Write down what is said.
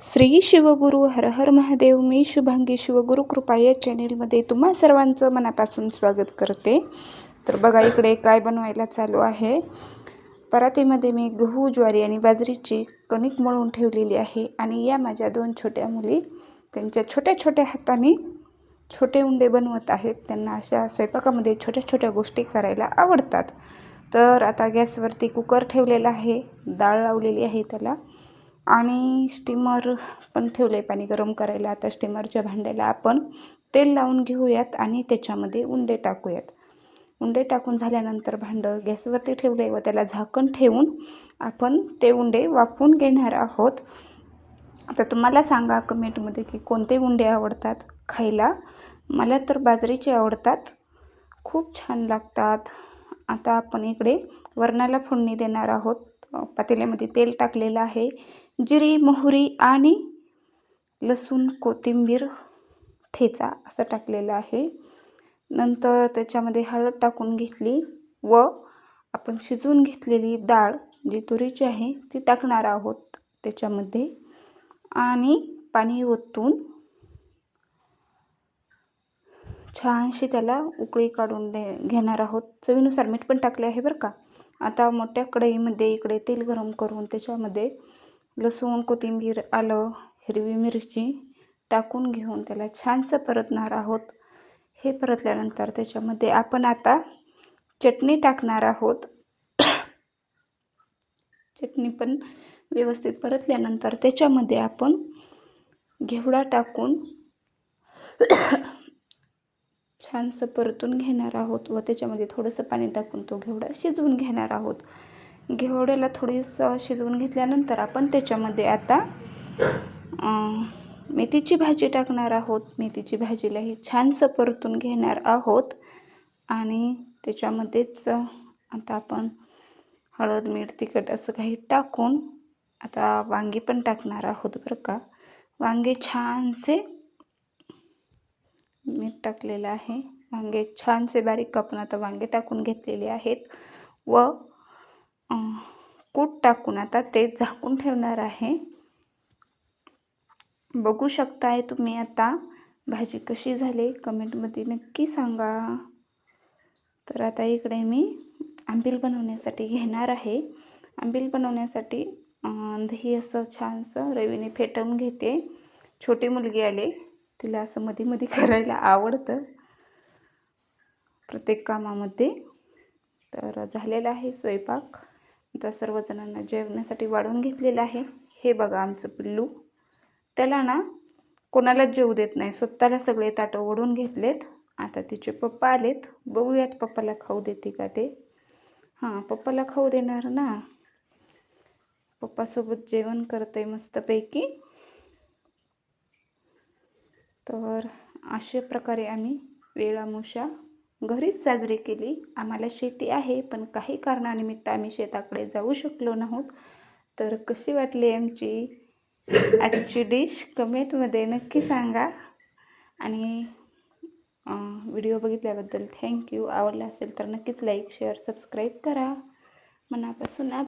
श्री शिवगुरु हर हर महादेव. मी शुभांगी शिवगुरु कृपा या चॅनेलमध्ये तुम्हा सर्वांचं मनापासून स्वागत करते. तर बघा इकडे काय बनवायला चालू आहे. परातीमध्ये मी गहू, ज्वारी आणि बाजरीची कणिक मळून ठेवलेली आहे आणि या माझ्या दोन छोट्या मुली त्यांच्या छोट्या छोट्या हाताने छोटे उंडे बनवत आहेत. त्यांना अशा स्वयंपाकामध्ये छोट्या छोट्या गोष्टी करायला आवडतात. तर आता गॅसवरती कुकर ठेवलेला आहे, डाळ लावलेली आहे त्याला आणि स्टीमर पण ठेवले पाणी गरम करायला. आता स्टीमरच्या भांड्याला आपण तेल लावून घेऊयात आणि त्याच्यामध्ये उंडे टाकूयात. उंडे टाकून झाल्यानंतर भांडं गॅसवरती ठेवले व त्याला झाकण ठेवून आपण ते उंडे वाफवून घेणार आहोत. आता तुम्हाला सांगा कमेंटमध्ये की कोणते उंडे आवडतात खायला. मला तर बाजरीचे आवडतात, खूप छान लागतात. आता आपण इकडे वरणाला फोडणी देणार आहोत. पातेल्यामध्ये तेल टाकलेलं आहे. जिरी, मोहरी आणि लसूण, कोथिंबीर ठेचा असं टाकलेलं आहे. नंतर त्याच्यामध्ये हळद टाकून घेतली व आपण शिजवून घेतलेली डाळ जी तुरीची आहे ती टाकणार आहोत त्याच्यामध्ये आणि पाणी ओतून छानशी त्याला उकळी काढून घेणार आहोत. चवीनुसार मीठ पण टाकले आहे बरं का. आता मोठ्या कढईमध्ये इकडे तेल गरम करून त्याच्यामध्ये लसूण, कोथिंबीर, आलं, हिरवी मिरची टाकून घेऊन त्याला छानसं परतणार आहोत. हे परतल्यानंतर त्याच्यामध्ये आपण आता चटणी टाकणार आहोत. चटणी पण व्यवस्थित परतल्यानंतर त्याच्यामध्ये आपण घेवडा टाकून छानसं परतून घेणार आहोत व त्याच्यामध्ये थोडंसं पाणी टाकून तो घेवडा शिजवून घेणार आहोत. घेवड्याला थोडीसं शिजवून घेतल्यानंतर आपण त्याच्यामध्ये आता मेथीची भाजी टाकणार आहोत. मेथीची भाजीलाही छानसं परतून घेणार आहोत आणि त्याच्यामध्येच आता आपण हळद, मीठ, तिखट असं काही टाकून आता वांगी पण टाकणार आहोत बरं का. वांगे छानसे मीठ टाकलेलं आहे. वांगे छानसे बारीक कापून आता वांगे टाकून घेतलेले आहेत व कूट टाकून आता ते झाकून ठेवणार आहे. बघू शकताय तुम्ही आता भाजी कशी झाली कमेंटमध्ये नक्की सांगा. तर आता इकडे मी आंबील बनवण्यासाठी घेणार आहे. आंबील बनवण्यासाठी दही असं छानसं रवीने फेटवून घेते. छोटी मुलगी आले, तिला असं मध्ये मध्ये करायला आवडतं प्रत्येक कामामध्ये. तर झालेला आहे स्वयंपाक. आता सर्वजणांना जेवण्यासाठी वाढून घेतलेलं आहे. हे बघा आमचं पिल्लू, त्याला ना कोणालाच जेवू देत नाही, स्वतःला सगळे ताटं ओढून घेतलेत. आता तिचे पप्पा आलेत, बघूयात पप्पाला खाऊ देते का ते. हां, पप्पाला खाऊ देणार ना. पप्पासोबत जेवण करते मस्तपैकी. तर अशा प्रकारे आम्ही वेळामुशा घरीच साजरी केली. आम्हाला शेती आहे पण काही कारणानिमित्त आम्ही शेताकडे जाऊ शकलो नाहोत. तर कशी वाटली आमची आजची डिश कमेंटमध्ये नक्की सांगा आणि व्हिडिओ बघितल्याबद्दल थँक्यू. आवडला असेल तर नक्कीच लाईक, शेअर, सबस्क्राईब करा. मनापासून